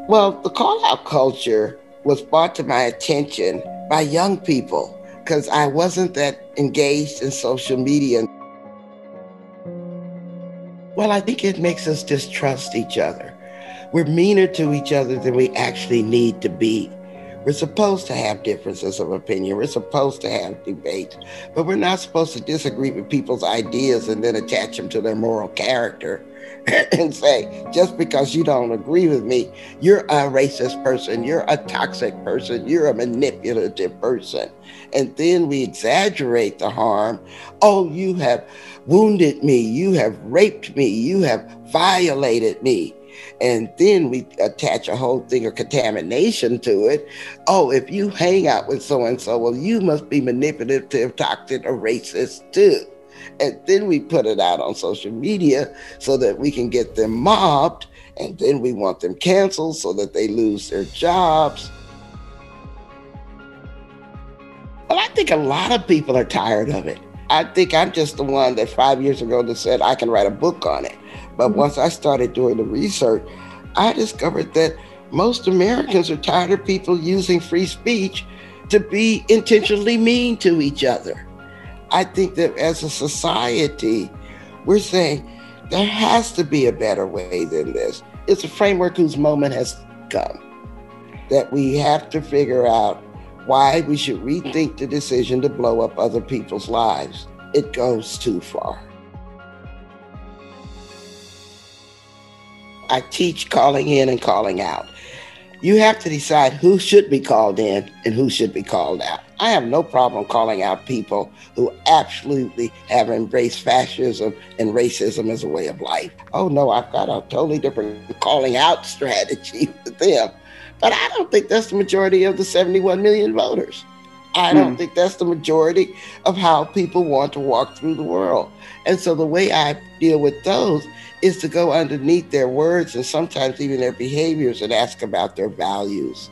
Well, the call out culture was brought to my attention by young people because I wasn't that engaged in social media. Well, I think it makes us distrust each other. We're meaner to each other than we actually need to be. We're supposed to have differences of opinion. We're supposed to have debates, but we're not supposed to disagree with people's ideas and then attach them to their moral character and say, just because you don't agree with me, you're a racist person, you're a toxic person, you're a manipulative person. And then we exaggerate the harm. Oh, you have wounded me, you have raped me, you have violated me. And then we attach a whole thing of contamination to it. Oh, if you hang out with so-and-so, well, you must be manipulative, toxic, or racist too. And then we put it out on social media so that we can get them mobbed. And then we want them canceled so that they lose their jobs. Well, I think a lot of people are tired of it. I think I'm just the one that 5 years ago that said I can write a book on it. But once I started doing the research, I discovered that most Americans are tired of people using free speech to be intentionally mean to each other. I think that as a society, we're saying there has to be a better way than this. It's a framework whose moment has come, that we have to figure out why we should rethink the decision to blow up other people's lives. It goes too far. I teach calling in and calling out. You have to decide who should be called in and who should be called out. I have no problem calling out people who absolutely have embraced fascism and racism as a way of life. Oh no, I've got a totally different calling out strategy with them. But I don't think that's the majority of the 71 million voters. I don't think that's the majority of how people want to walk through the world. And so the way I deal with those is to go underneath their words and sometimes even their behaviors and ask about their values.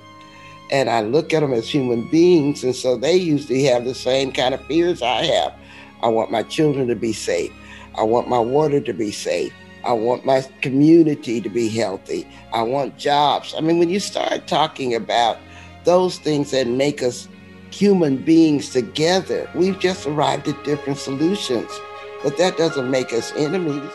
And I look at them as human beings. And so they usually have the same kind of fears I have. I want my children to be safe. I want my water to be safe. I want my community to be healthy. I want jobs. I mean, when you start talking about those things that make us human beings together, we've just arrived at different solutions. But that doesn't make us enemies.